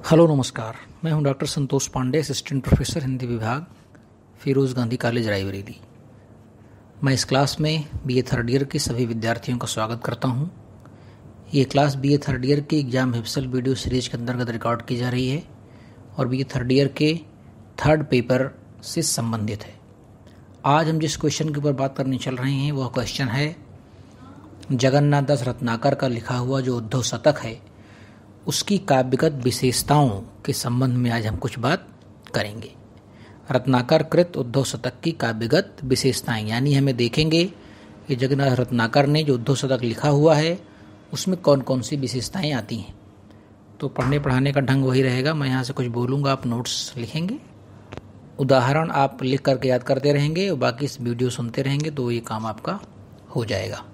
Hello नमस्कार। मैं हूं doctor Santosh Pandey, assistant professor Hindi विभाग, फिरोज़ गांधी कॉलेज रायबरेली। मैं इस क्लास में बीए थर्ड ईयर के सभी विद्यार्थियों का स्वागत करता हूं। ये क्लास बीए थर्ड ईयर के एग्जाम हिप्सल वीडियो सीरीज के अंतर्गत रिकॉर्ड की जा रही है और बीए थर्ड ईयर के थर्ड पेपर से संबंधित है। आज हम जिस क्वेश्चन के ऊपर बात करने चल रहे हैं वह क्वेश्चन है जगन्नाथ दास रत्नाकर का लिखा हुआ जो उद्धव शतक है उसकी काव्यगत विशेषताओं के संबंध में आज हम कुछ बात करेंगे। रत्नाकर कृत उद्धव शतक की काव्यगत विशेषताएं, यानी हमें देखेंगे कि जगन्नाथ रत्नाकर ने जो उद्धव शतक लिखा हुआ है उसमें कौन कौन सी विशेषताएं आती हैं। तो पढ़ने पढ़ाने का ढंग वही रहेगा। मैं यहाँ से कुछ बोलूँगा, आप नोट्स लिखेंगे, उदाहरण आप लिख करके याद करते रहेंगे और बाकी इस वीडियो सुनते रहेंगे तो ये काम आपका हो जाएगा।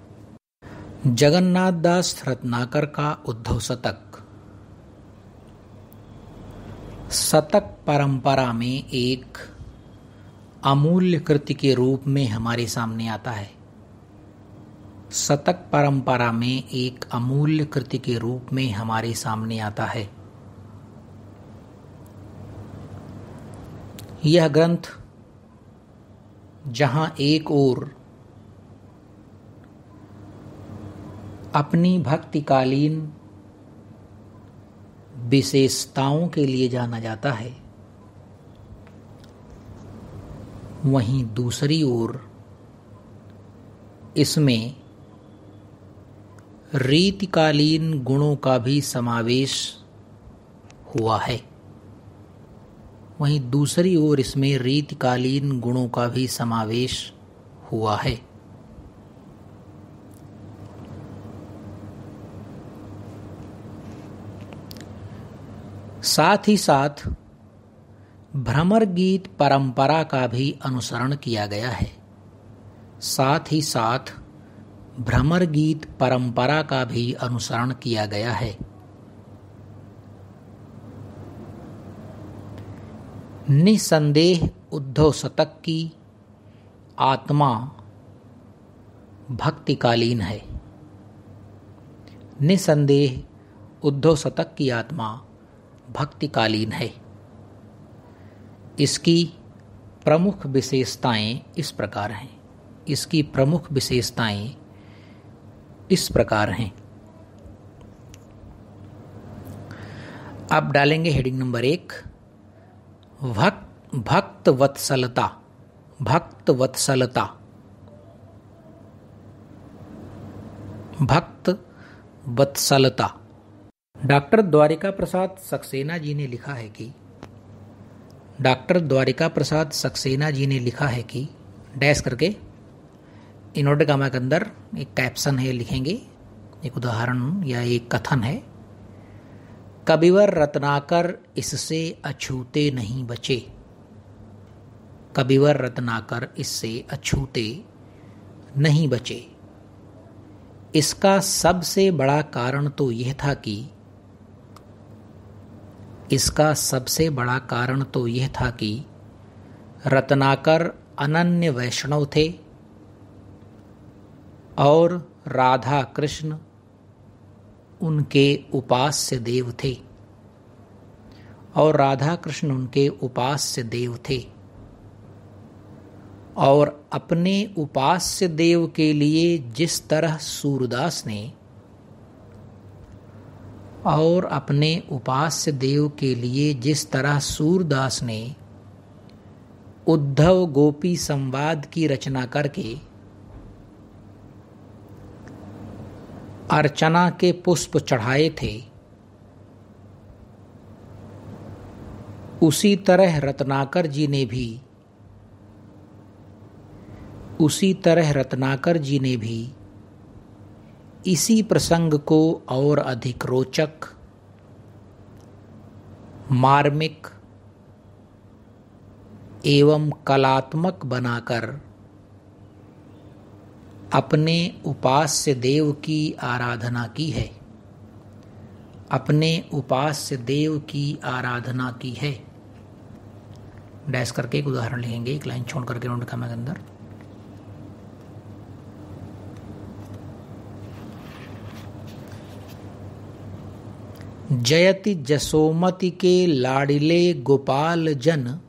जगन्नाथ दास रत्नाकर का उद्धव शतक शतक परंपरा में एक अमूल्य कृति के रूप में हमारे सामने आता है। शतक परंपरा में एक अमूल्य कृति के रूप में हमारे सामने आता है। यह ग्रंथ जहां एक ओर अपनी भक्तिकालीन विशेषताओं के लिए जाना जाता है, वहीं दूसरी ओर इसमें रीतिकालीन गुणों का भी समावेश हुआ है। वहीं दूसरी ओर इसमें रीतिकालीन गुणों का भी समावेश हुआ है। साथ ही साथ भ्रमर गीत परंपरा का भी अनुसरण किया गया है। साथ ही साथ भ्रमर गीत परंपरा का भी अनुसरण किया गया है। निसंदेह उद्धव शतक की आत्मा भक्तिकालीन है। निसंदेह उद्धव शतक की आत्मा भक्तिकालीन है। इसकी प्रमुख विशेषताएं इस प्रकार हैं। इसकी प्रमुख विशेषताएं इस प्रकार हैं। अब डालेंगे हेडिंग नंबर 1, भक्त वत्सलता। भक्त वत्सलता। भक्त वत्सलता। डॉक्टर द्वारिका प्रसाद सक्सेना जी ने लिखा है कि डैश करके इनवर्टेड कॉमा के अंदर एक कैप्शन है, लिखेंगे, एक उदाहरण या एक कथन है। कविवर रत्नाकर इससे अछूते नहीं बचे। कविवर रत्नाकर इससे अछूते नहीं बचे। इसका सबसे बड़ा कारण तो यह था कि रत्नाकर अनन्य वैष्णव थे और राधा कृष्ण उनके उपास्य देव थे। और अपने उपास्य देव के लिए जिस तरह सूरदास ने उद्धव गोपी संवाद की रचना करके अर्चना के पुष्प चढ़ाए थे, उसी तरह रत्नाकर जी ने भी इसी प्रसंग को और अधिक रोचक, मार्मिक एवं कलात्मक बनाकर अपने उपास्य देव की आराधना की है। डैश करके एक उदाहरण लिखेंगे, एक लाइन छोड़ करके नोट कॉमा के अंदर। जयति जसोमति के लाडिले गोपाल जन,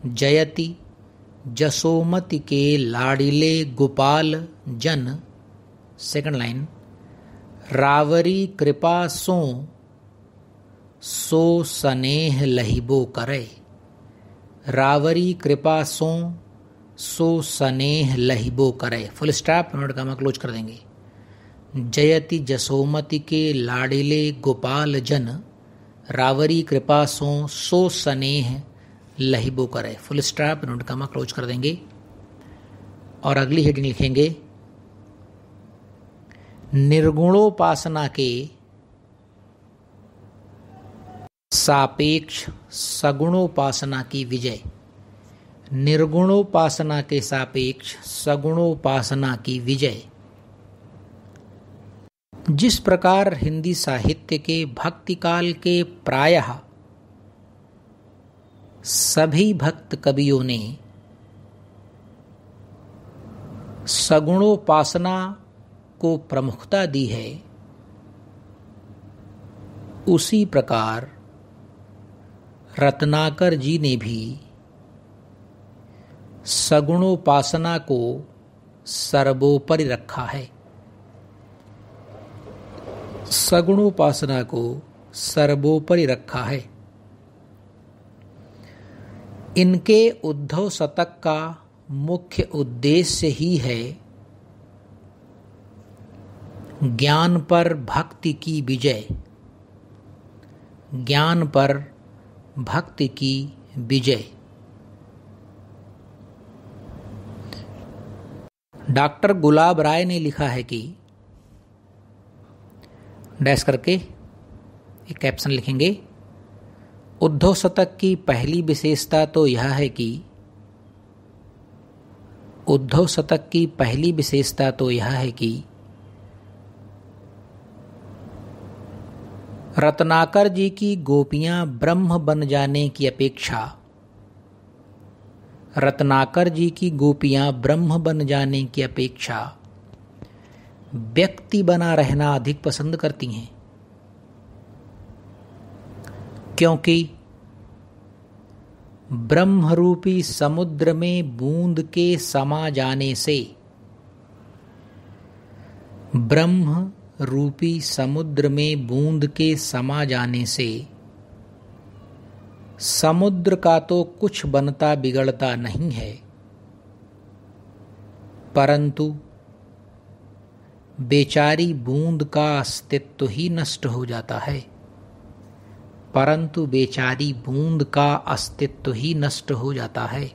जयति जसोमति के लाडिले गोपाल जन। सेकंड लाइन, रावरी कृपा सो सनेह लहिबो करे, रावरी कृपा सो सनेह लहिबो करे। फुल स्टॉप, नोट कामा क्लोज कर देंगे। जयति जसोमति के लाडिले गोपाल जन, रावरी कृपा सो सनेह लहिबो करे। फुल स्टॉप, नोट कामा क्लोज कर देंगे। और अगली हेडिंग लिखेंगे, निर्गुणोपासना के सापेक्ष सगुणोपासना की विजय। निर्गुणोपासना के सापेक्ष सगुणोपासना की विजय। जिस प्रकार हिंदी साहित्य के भक्ति काल के प्रायः सभी भक्त कवियों ने सगुणोपासना को प्रमुखता दी है, उसी प्रकार रत्नाकर जी ने भी सगुणोपासना को सर्वोपरि रखा है, सगुणोपासना को सर्वोपरि रखा है। इनके उद्धव शतक का मुख्य उद्देश्य ही है ज्ञान पर भक्ति की विजय, ज्ञान पर भक्ति की विजय। डॉक्टर गुलाब राय ने लिखा है कि, डैश करके एक कैप्शन लिखेंगे, उद्धव शतक की पहली विशेषता तो यह है कि, उद्धव शतक की पहली विशेषता तो यह है कि रत्नाकर जी की गोपियां ब्रह्म बन जाने की अपेक्षा, रत्नाकर जी की गोपियां ब्रह्म बन जाने की अपेक्षा व्यक्ति बना रहना अधिक पसंद करती हैं, क्योंकि ब्रह्मरूपी समुद्र में बूंद के समा जाने से, ब्रह्म रूपी समुद्र में बूंद के समा जाने से समुद्र का तो कुछ बनता बिगड़ता नहीं है, परंतु बेचारी बूंद का अस्तित्व ही नष्ट हो जाता है, परंतु बेचारी बूंद का अस्तित्व ही नष्ट हो जाता है।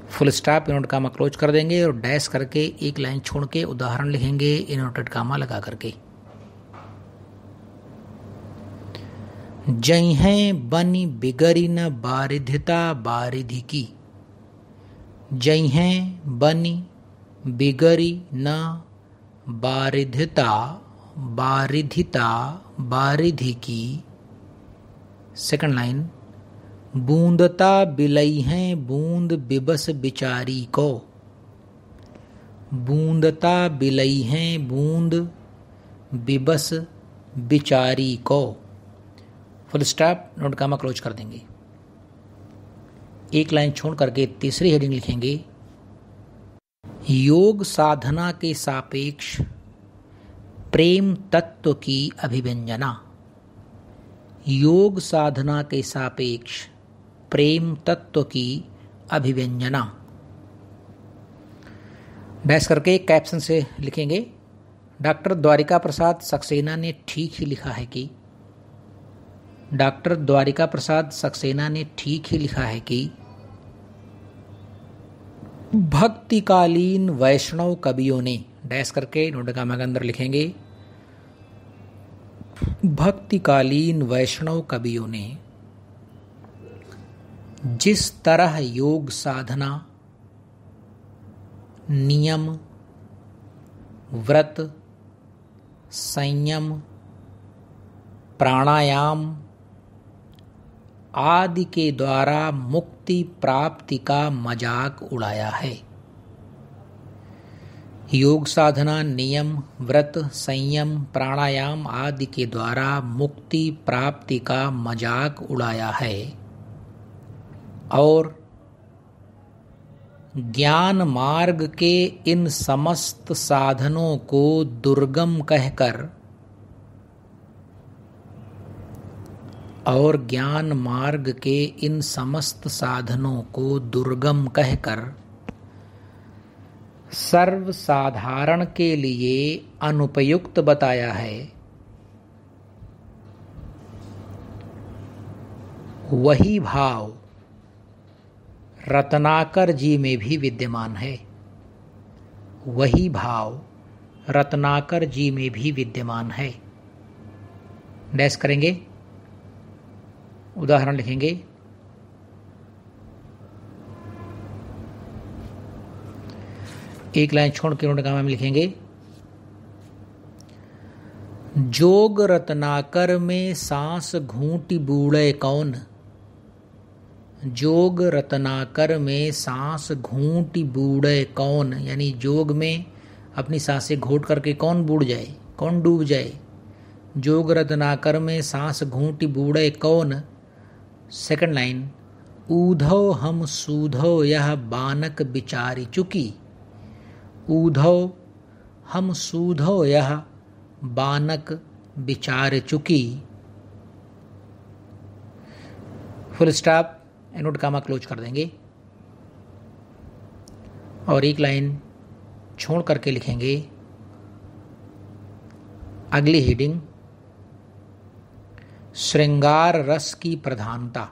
Full stop inverted comma close कर देंगे और डैश करके एक लाइन छोड़ के उदाहरण लिखेंगे इनवर्टेड कामा लगा करके। जय हैं बनी बिगरी न बारिधिता बारिधि की, जय हैं बनी बिगरी न बारिधिता बारिधिता बारिधि की। सेकंड लाइन, बूंदता बिलई हैं बूंद बिबस बिचारी को, बूंदता बिलई हैं बूंद बिबस बिचारी को। फुल स्टॉप नोट कामा क्लोज कर देंगे। एक लाइन छोड़ करके तीसरी हेडिंग लिखेंगे, योग साधना के सापेक्ष प्रेम तत्व की अभिव्यंजना। योग साधना के सापेक्ष प्रेम तत्व की अभिव्यंजना। डैश करके एक कैप्शन से लिखेंगे, डॉक्टर द्वारिका प्रसाद सक्सेना ने ठीक ही लिखा है कि, डॉक्टर द्वारिका प्रसाद सक्सेना ने ठीक ही लिखा है कि भक्तिकालीन वैष्णव कवियों ने, डैश करके नोट कामा के अंदर लिखेंगे, भक्तिकालीन वैष्णव कवियों ने जिस तरह योग साधना, नियम, व्रत, संयम, प्राणायाम आदि के द्वारा मुक्ति प्राप्ति का मजाक उड़ाया है, योग साधना, नियम, व्रत, संयम, प्राणायाम आदि के द्वारा मुक्ति प्राप्ति का मजाक उड़ाया है और ज्ञान मार्ग के इन समस्त साधनों को दुर्गम कहकर सर्वसाधारण के लिए अनुपयुक्त बताया है। वही भाव रत्नाकर जी में भी विद्यमान है। वही भाव रत्नाकर जी में भी विद्यमान है। डैश करेंगे, उदाहरण लिखेंगे। एक लाइन छोड़ के उन्होंने कहा, हम लिखेंगे जोग रत्नाकर में सांस घूंटी बूढ़े कौन। जोग रत्नाकर में सांस घूंटी बूढ़े कौन, यानी जोग में अपनी सांसें घोट करके कौन बूढ़ जाए, कौन डूब जाए। जोग रत्नाकर में सांस घूंटी बूढ़े कौन। सेकंड लाइन, ऊधव हम सूधव यह बानक बिचारी चुकी। ऊधव हम सूधव यह बानक बिचार चुकी। फुल स्टॉप, एनोड कामा क्लोज कर देंगे और एक लाइन छोड़ करके लिखेंगे अगली हेडिंग, श्रृंगार रस की प्रधानता।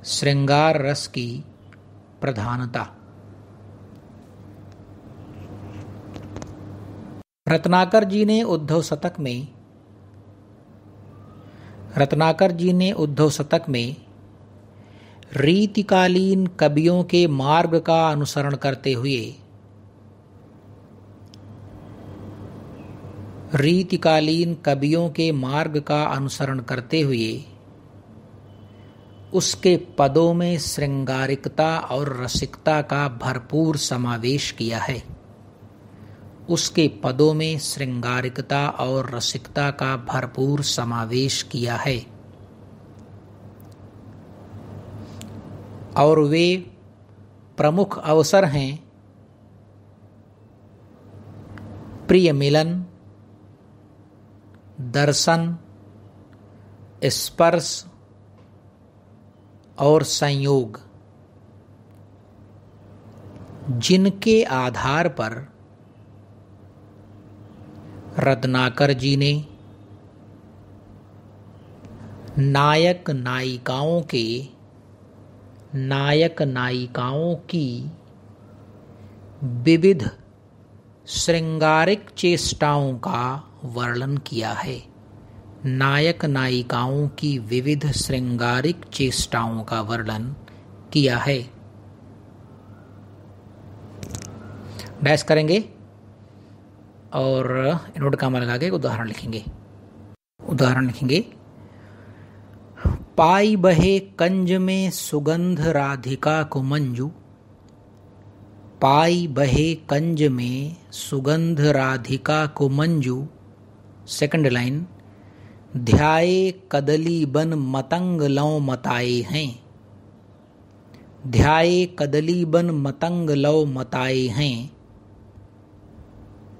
श्रृंगार रस की प्रधानता। रत्नाकर जी ने उद्धव शतक में रीतिकालीन कवियों के मार्ग का अनुसरण करते हुए उसके पदों में श्रृंगारिकता और रसिकता का भरपूर समावेश किया है। उसके पदों में श्रृंगारिकता और रसिकता का भरपूर समावेश किया है और वे प्रमुख अवसर हैं प्रिय मिलन, दर्शन, स्पर्श और संयोग, जिनके आधार पर रत्नाकर जी ने नायक नायिकाओं की विविध श्रृंगारिक चेष्टाओं का वर्णन किया है। नायक नायिकाओं की विविध श्रृंगारिक चेष्टाओं का वर्णन किया है। डैश करेंगे और नोट कामा लगा के उदाहरण लिखेंगे। पाई बहे कंज में सुगंध राधिका को मंजू। पाई बहे कंज में सुगंध राधिका को मंजू। सेकंड लाइन, ध्याए कदली बन मतंग लौ मताए हैं। ध्याए कदली बन मतंग लौ मताए हैं।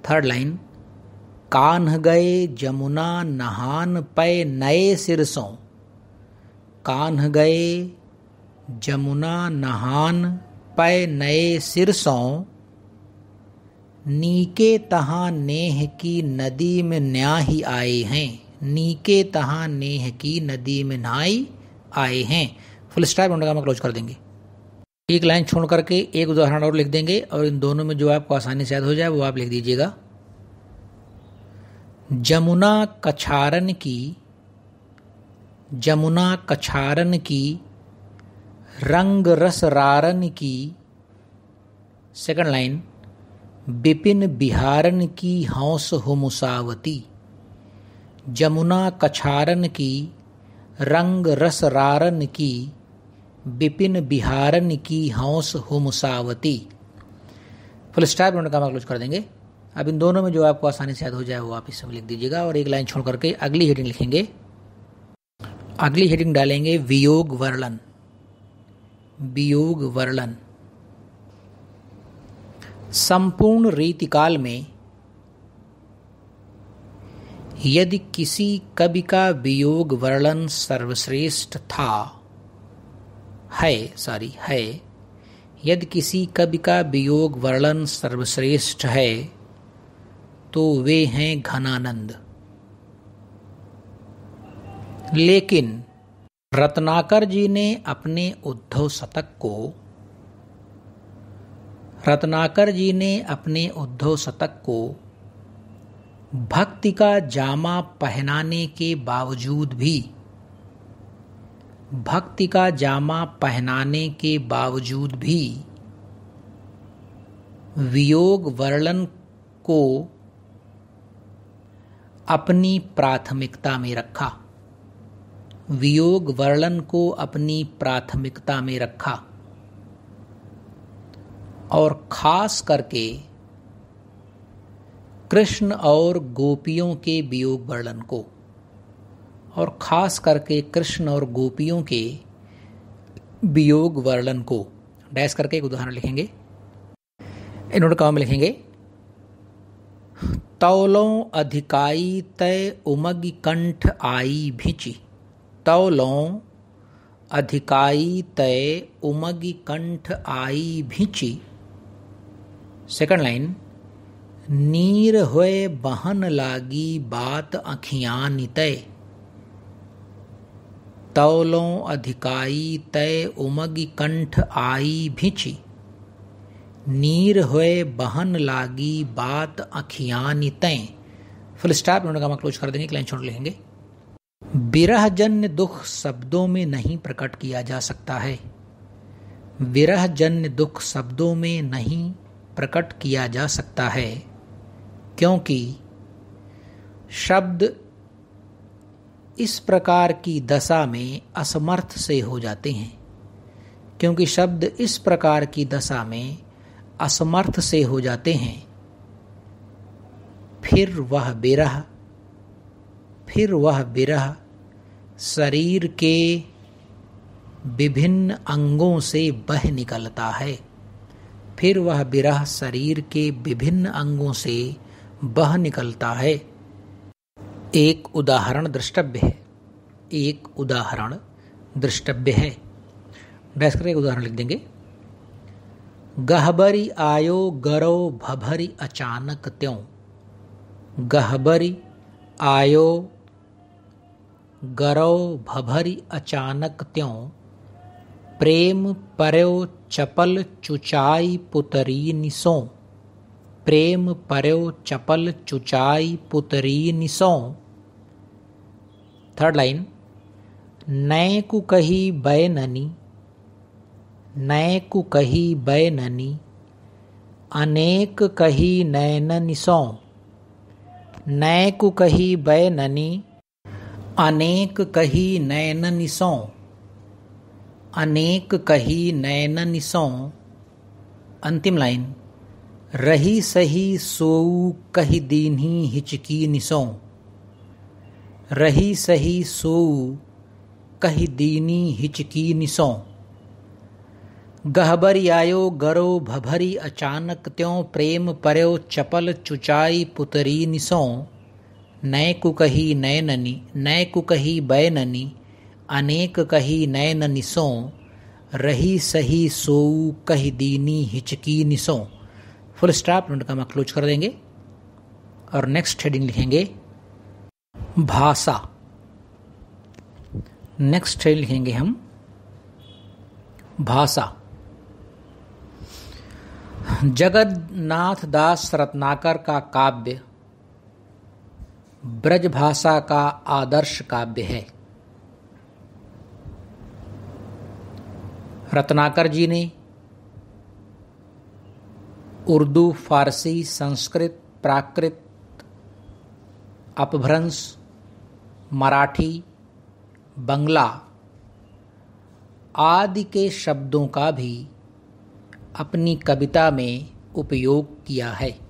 थर्ड लाइन, कान्ह गए जमुना नहान पै नए सिरसों। कान्ह गए जमुना नहान पै नए सिरसों। नीके तहाँ नेह की नदी में न्याही आए हैं। नीके तहाँ नेह की नदी में नहाई आए हैं। फुल स्टॉप में क्लोज कर देंगे। एक लाइन छोड़ करके एक उदाहरण और लिख देंगे और इन दोनों में जो आपको आसानी से याद हो जाए वो आप लिख दीजिएगा। जमुना कछारन की रंग रस रारन की। सेकंड लाइन, बिपिन बिहारन की हंस हो मुसावती। जमुना कछारन की रंग रस रारन की, बिपिन बिहारन की हंस हो मुसावती। फुल स्टॉप इन्होंने काम क्लोज कर देंगे। अब इन दोनों में जो आपको आसानी से याद हो जाए वो आप इसमें लिख दीजिएगा और एक लाइन छोड़ करके अगली हेडिंग लिखेंगे। अगली हेडिंग डालेंगे वियोग वर्णन। वियोग वर्णन। संपूर्ण रीतिकाल में यदि किसी कवि का वियोग वर्णन सर्वश्रेष्ठ है, यदि किसी कवि का वियोग वर्णन सर्वश्रेष्ठ है तो वे हैं घनानंद। लेकिन रत्नाकर जी ने अपने उद्धव शतक को भक्ति का जामा पहनाने के बावजूद भी वियोग वर्णन को अपनी प्राथमिकता में रखा और खास करके कृष्ण और गोपियों के वियोग वर्णन को डैश करके एक उदाहरण लिखेंगे। इन्होंने कहाँ में लिखेंगे, तौलों अधिकाई तय उमगी कंठ आई भिंची। तौलों अधिकाई तय उमगी कंठ आई भिंची। सेकंड लाइन, नीर होए बहन लागी बात अखियां नितय। तौलों अधिकाई तय उमगी कंठ आई भिंची। नीर होए बहन लागी बात अखियां नितय। फुल स्टॉप इन्होंने काम क्लोज कर देंगे, एक लाइन छोड़ लिखेंगे। विरह जन्य दुख शब्दों में नहीं प्रकट किया जा सकता है। विरह जन्य दुख शब्दों में नहीं प्रकट किया जा सकता है क्योंकि शब्द इस प्रकार की दशा में असमर्थ से हो जाते हैं। फिर वह विरह शरीर के विभिन्न अंगों से बह निकलता है। एक उदाहरण द्रष्टव्य है। डैश करके एक उदाहरण लिख देंगे। गहबरी आयो गरो भभरी अचानक त्यों। गहबरी आयो गरो भभरी अचानक त्यों। प्रेम पर्यो चपल चुचाई पुतरी निसों। प्रेम पर्यो चपल चुचाई पुतरी निसों। थर्ड लाइन, नए कु कही बैननी। नए कु कही बैननी अनेक कही नैन निसों। नए कु कही बैननी अनेक कही नैन निसों। अनेक कही नैन निसों। अंतिम लाइन, रही सही सोऊ कही दीन्ही हिचकी निसों। रही सही सोऊ कही दीनी हिचकी निसों। गहबरी आयो गरो भभरी अचानक त्यों। प्रेम पर्यो चपल चुचाई पुतरी निसों। नए कु कही नैननी नए कु कही बैननी अनेक कही नैन निसों। रही सही सोऊ कही दीनी हिचकी निसों। फुल स्टॉप नोट का मैं क्लोज कर देंगे और नेक्स्ट हेडिंग लिखेंगे भाषा। नेक्स्ट हेडिंग लिखेंगे हम भाषा। जगन्नाथ दास रत्नाकर का काव्य ब्रज भाषा का आदर्श काव्य है। रत्नाकर जी ने उर्दू, फारसी, संस्कृत, प्राकृत, अपभ्रंश, मराठी, बंगला आदि के शब्दों का भी अपनी कविता में उपयोग किया है।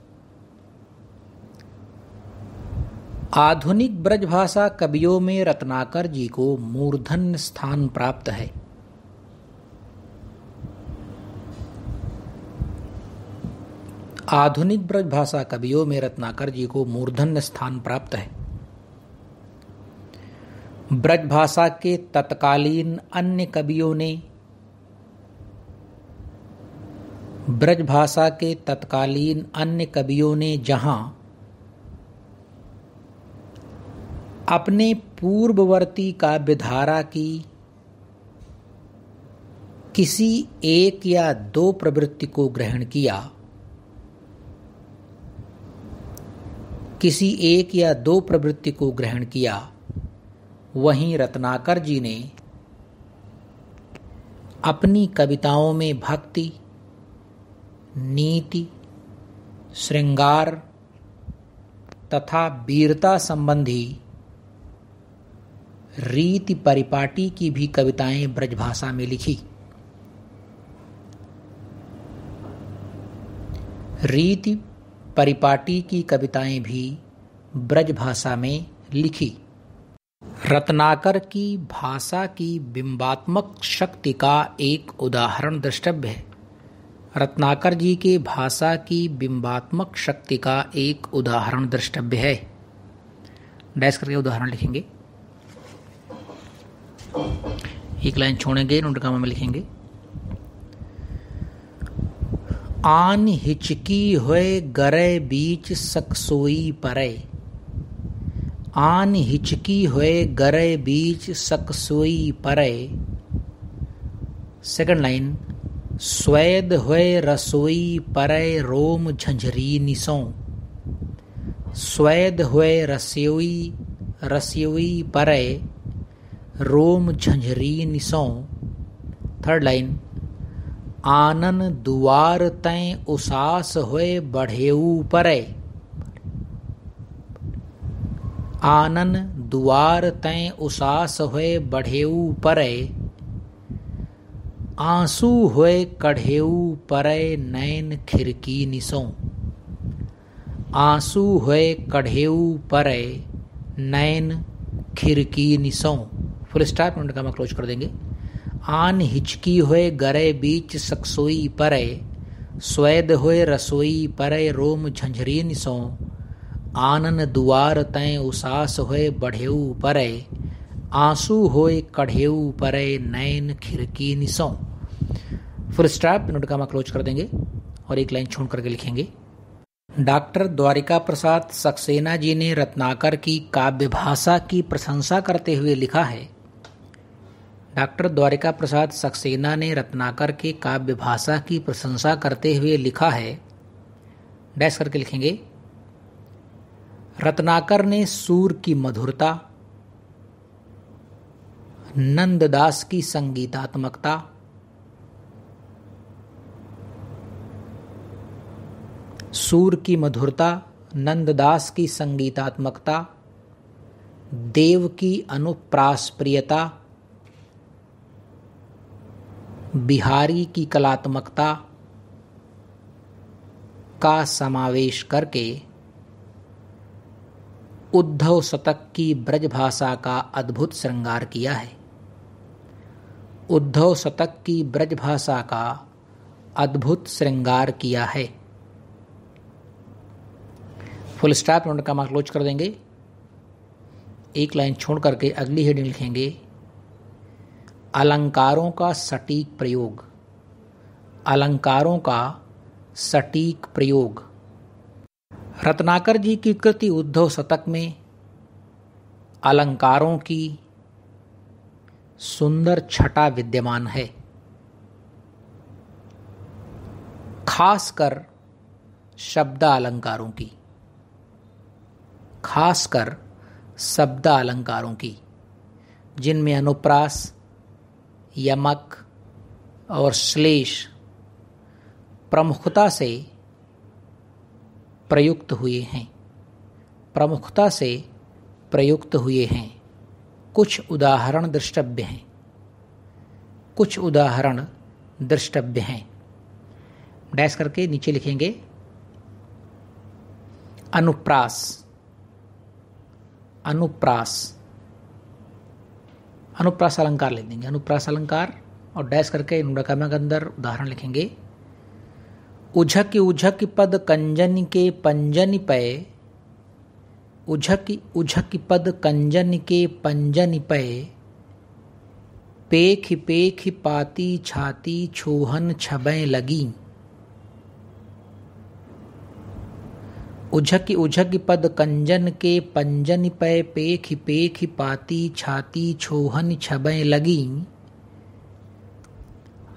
आधुनिक ब्रजभाषा कवियों में रत्नाकर जी को मूर्धन्य स्थान प्राप्त है। आधुनिक ब्रजभाषा कवियों में रत्नाकर जी को मूर्धन्य स्थान प्राप्त है। ब्रजभाषा के तत्कालीन अन्य कवियों ने जहां अपने पूर्ववर्ती काव्यधारा की किसी एक या दो प्रवृत्ति को ग्रहण किया, वहीं रत्नाकर जी ने अपनी कविताओं में भक्ति, नीति, श्रृंगार तथा वीरता संबंधी रीति परिपाटी की भी कविताएं ब्रजभाषा में लिखी। रीति परिपाटी की कविताएं भी ब्रजभाषा में लिखी। रत्नाकर की भाषा की बिंबात्मक शक्ति का एक उदाहरण द्रष्टव्य है। रत्नाकर जी के भाषा की बिंबात्मक शक्ति का एक उदाहरण द्रष्टव्य है। डैश करके उदाहरण लिखेंगे, एक लाइन छोड़ेंगे, नोटकामा में लिखेंगे। आन हिचकी होए गरे बीच सकसोई परे। आन हिचकी होए गरे बीच सकसोई परे। सेकंड लाइन, स्वेद होए रसोई परे रोम झंझरी निसों। स्वेद होए रसोई परे रोम झंझरी निसों। थर्ड लाइन, आनन दुआर तैं उसास होए बढ़ेऊ परे। आनन दुआर तैं उसास होए बढ़ेऊ परे। आंसू होए कढ़ेऊ परे नैन खिड़की निसों। आंसू होए कढ़ेऊ परे नैन खिड़की निसों। फुल स्टॉप, नोटकामा क्लोज कर देंगे। आन हिचकी होए गरे बीच सकसोई परे। स्वेद होए रसोई परे रोम झंझरी निसों। आनन दुआर तैं उसास होए बढ़ेऊ परे। आंसू होए कढ़ेऊ परे नैन खिड़की निसों। फुल स्टॉप, नोटकामा क्लोज कर देंगे और एक लाइन छोड़ करके लिखेंगे। डॉक्टर द्वारिका प्रसाद सक्सेना जी ने रत्नाकर की काव्य भाषा की प्रशंसा करते हुए लिखा है। डॉक्टर द्वारिका प्रसाद सक्सेना ने रत्नाकर के काव्य भाषा की प्रशंसा करते हुए लिखा है। डैश करके लिखेंगे। रत्नाकर ने सूर की मधुरता, नंददास की संगीतात्मकता, सूर की मधुरता, नंददास की संगीतात्मकता, देव की अनुप्रासप्रियता, बिहारी की कलात्मकता का समावेश करके उद्धव शतक की ब्रजभाषा का अद्भुत श्रृंगार किया है। उद्धव शतक की ब्रजभाषा का अद्भुत श्रृंगार किया है। फुल स्टॉप, नोटकामा क्लोज कर देंगे। एक लाइन छोड़ करके अगली हेडिंग लिखेंगे। अलंकारों का सटीक प्रयोग। अलंकारों का सटीक प्रयोग। रत्नाकर जी की कृति उद्धव शतक में अलंकारों की सुंदर छटा विद्यमान है। खासकर शब्दालंकारों की, खासकर शब्दालंकारों की, जिनमें अनुप्रास, यमक और श्लेष प्रमुखता से प्रयुक्त हुए हैं। प्रमुखता से प्रयुक्त हुए हैं। कुछ उदाहरण द्रष्टव्य हैं। कुछ उदाहरण द्रष्टव्य हैं। डैश करके नीचे लिखेंगे अनुप्रास। अनुप्रास अनुप्रास अलंकार लिख देंगे, अनुप्रास अलंकार, और डैश करके नुड़कमा के अंदर उदाहरण लिखेंगे। उझक उझक पद कंजन के पंजन पय, उझक पद कंजन के पंजन पय, पेख पेख पाती छाती छोहन छबय लगी। उझक पद कंजन के पंजन पय, पेख पेख पाती छाती छोहन छबय लगी।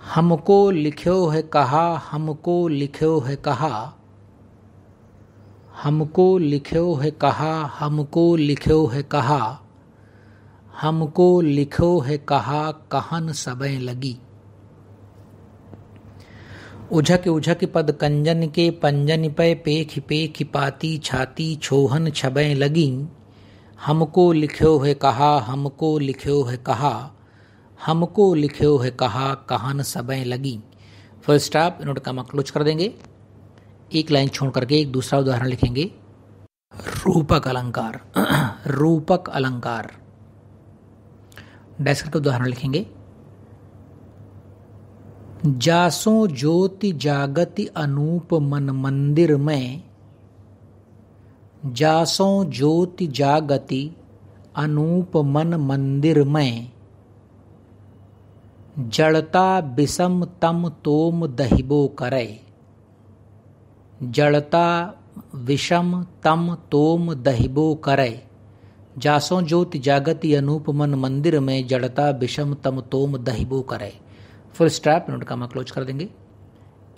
हमको लिख्यो है कहा, हमको लिख्यो है कहा, हमको लिख्यो है कहा, हमको लिख्यो है कहा, हमको लिखो है कहा, कहन सबय लगी। उझक पद कंजन के पंजन पे, पेख पेख पाती छाती छोहन छबय लगी। हमको लिख्यो है कहा, हमको लिख्यो है कहा, हमको लिख्यो है कहा, कहन सबय लगी। फुल स्टॉप, नोट का क्लोज कर देंगे। एक लाइन छोड़ करके एक दूसरा उदाहरण लिखेंगे। रूपक अलंकार। रूपक अलंकार, डैश करके उदाहरण लिखेंगे। जासो ज्योति जागति अनूप मन मंदिर में, जासो ज्योति जागति अनूप मन मंदिर में, जड़ता विषम तम तोम दहिबो करे, जड़ता विषम तम तोम दहिबो करे। जासों ज्योति जागति अनूप मन मंदिर में, जड़ता विषम तम तोम दहिबो करे। फुल स्टॉप, नोट का क्लोज कर देंगे।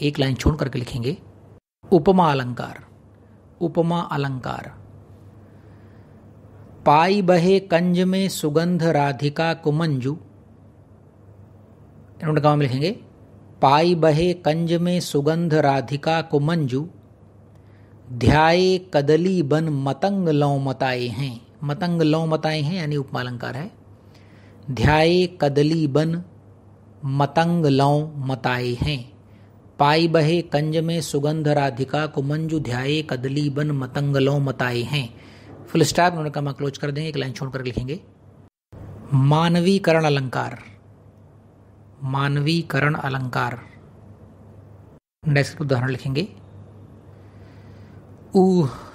एक लाइन छोड़ करके लिखेंगे। उपमा अलंकार। उपमा अलंकार, पाई बहे कंज में सुगंध राधिका कुमंजू, नोट का में लिखेंगे। पाई बहे कंज में सुगंध राधिका कुमंजू, ध्याये कदली बन मतंग लौ मताए हैं। मतंग लौ मताए हैं यानी उपमा अलंकार है। ध्याये कदली बन मतंग लौ मताए हैं। पाई बहे कंज में सुगंध राधिका कुमंजू, ध्याये कदली बन मतंग लौ मताए हैं। फुल स्टॉप, उन्होंने कहा क्लोज कर देंगे। एक लाइन छोड़कर लिखेंगे। मानवीकरण अलंकार। मानवीकरण अलंकार, नेक्स्ट उदाहरण लिखेंगे।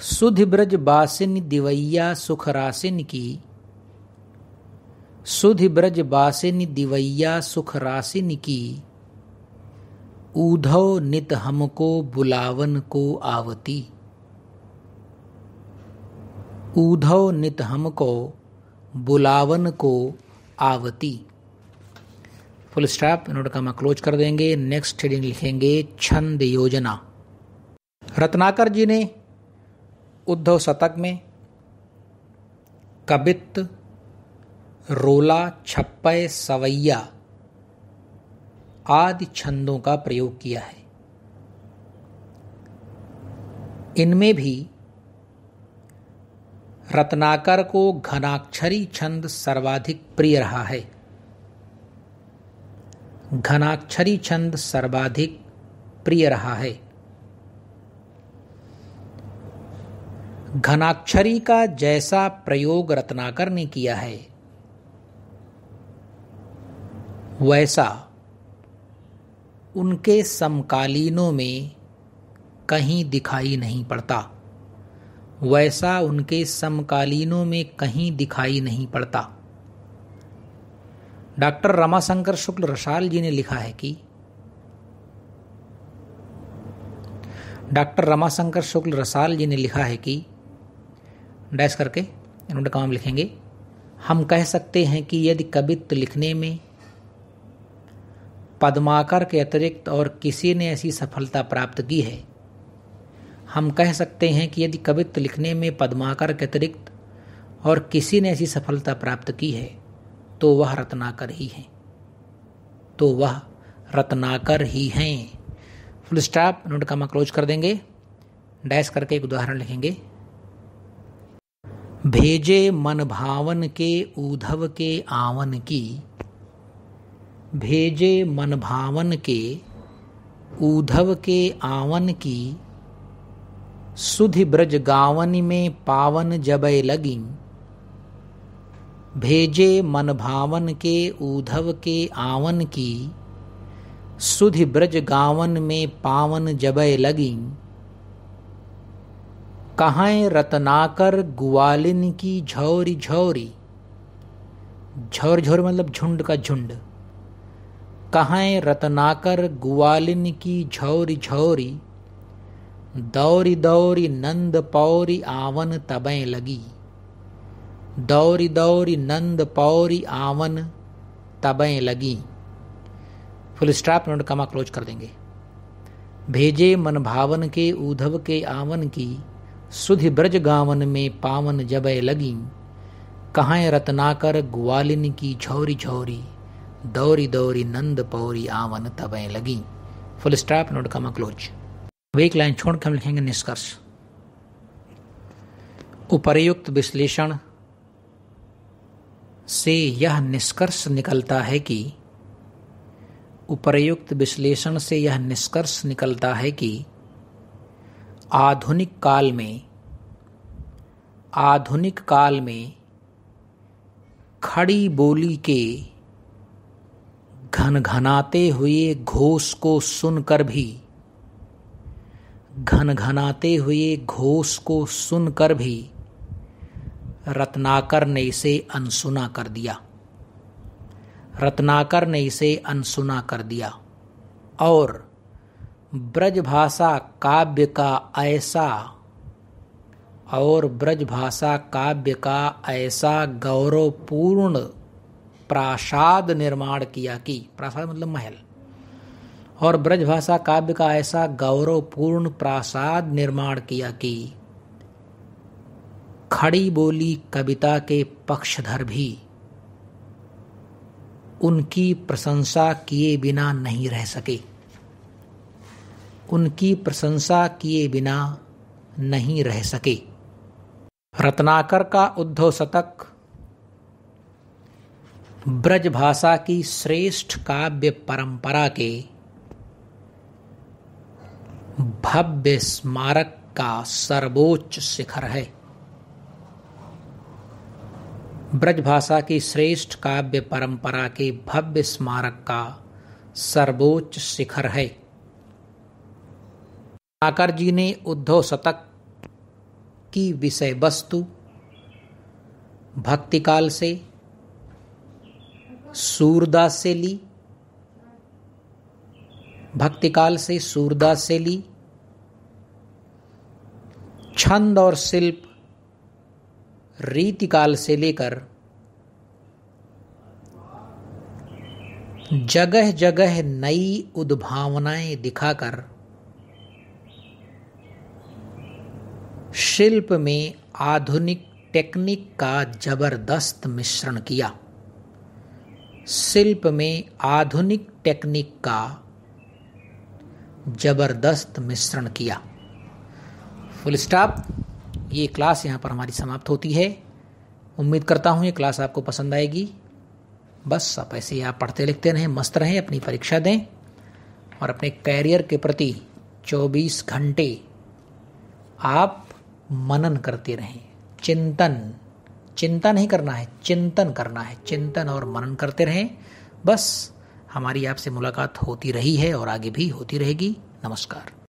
सुधि ब्रज बासिन दिवैया सुख रासिन की, सुधि ब्रज बासिन दिवैया सुख रासिन की, ऊधव नित हमको बुलावन को आवती, ऊधव नित हमको बुलावन को आवती। फुल स्टॉप, नोट का क्लोज कर देंगे। नेक्स्ट हेडिंग लिखेंगे छंद योजना। रत्नाकर जी ने उद्धव शतक में कबित, रोला, छप्पय, सवैया आदि छंदों का प्रयोग किया है। इनमें भी रत्नाकर को घनाक्षरी छंद सर्वाधिक प्रिय रहा है। घनाक्षरी छंद सर्वाधिक प्रिय रहा है। घनाक्षरी का जैसा प्रयोग रत्नाकर ने किया है, वैसा उनके समकालीनों में कहीं दिखाई नहीं पड़ता। वैसा उनके समकालीनों में कहीं दिखाई नहीं पड़ता। डॉक्टर रमाशंकर शुक्ल रसाल जी ने लिखा है कि, डॉक्टर रमाशंकर शुक्ल रसाल जी ने लिखा है कि, डैश करके इन्होंने काम लिखेंगे। हम कह सकते हैं कि यदि कवित्व लिखने में पद्माकर के अतिरिक्त और किसी ने ऐसी सफलता प्राप्त की है, हम कह सकते हैं कि यदि कवित्व लिखने में पद्माकर के अतिरिक्त और किसी ने ऐसी सफलता प्राप्त की है, तो वह रत्नाकर ही हैं, तो वह रत्नाकर ही हैं। फुल स्टॉप, नोट का क्लोज कर देंगे। डैश करके एक उदाहरण लिखेंगे। भेजे मन भावन के ऊधव के आवन की, भेजे मन भावन के ऊधव के आवन की, सुधि ब्रज गावन में पावन जबै लगी। भेजे मन भावन के ऊधव के आवन की, सुधि ब्रज गावन में पावन जबै लगी। कहाँ रत्नाकर ग्वालिन की झौरी झौरी, झौर झौर मतलब झुंड का झुंड। कहाँ रत्नाकर ग्वालिन की झौरी झौरी, दौरी दौरी नंद पौरी आवन तबै लगी। दौरी दौरी नंद पौरी आवन तबै लगी। फुल स्टॉप नोट कमा क्लोज कर देंगे। भेजे मन भावन के ऊधव के आवन की, सुधि ब्रज गावन में पावन जबै लगी। कहाँ रत्नाकर ग्वालिन की झौरी झौरी, दौरी दौरी नंद पौरी आवन तबै लगी। फुल स्टॉप नोट कमा क्लोज। अब एक लाइन छोड़ के हम लिखेंगे निष्कर्ष। उपर्युक्त विश्लेषण से यह निष्कर्ष निकलता है कि, उपर्युक्त विश्लेषण से यह निष्कर्ष निकलता है कि आधुनिक काल में खड़ी बोली के घनघनाते हुए घोष को सुनकर भी रत्नाकर ने इसे अनसुना कर दिया। और ब्रजभाषा काव्य का ऐसा गौरवपूर्ण प्रासाद निर्माण किया कि, प्रासाद मतलब महल, और ब्रजभाषा काव्य का ऐसा गौरवपूर्ण प्रासाद निर्माण किया कि खड़ी बोली कविता के पक्षधर भी उनकी प्रशंसा किए बिना नहीं रह सके। रत्नाकर का उद्धव शतक ब्रजभाषा की श्रेष्ठ काव्य परंपरा के भव्य स्मारक का सर्वोच्च शिखर है। ब्रजभाषा की श्रेष्ठ काव्य परंपरा के भव्य स्मारक का सर्वोच्च शिखर है। रत्नाकर जी ने उद्धव शतक की विषय वस्तु भक्तिकाल से सूरदास से ली, छंद और शिल्प रीतिकाल से लेकर जगह जगह नई उद्भावनाएं दिखाकर शिल्प में आधुनिक टेक्निक का जबरदस्त मिश्रण किया। Full stop. ये क्लास यहाँ पर हमारी समाप्त होती है। उम्मीद करता हूँ ये क्लास आपको पसंद आएगी। बस आप ऐसे ही आप पढ़ते लिखते रहें, मस्त रहें, अपनी परीक्षा दें और अपने कैरियर के प्रति 24 घंटे आप मनन करते रहें। चिंता नहीं करना है, चिंतन करना है। चिंतन और मनन करते रहें। बस हमारी आपसे मुलाकात होती रही है और आगे भी होती रहेगी। नमस्कार।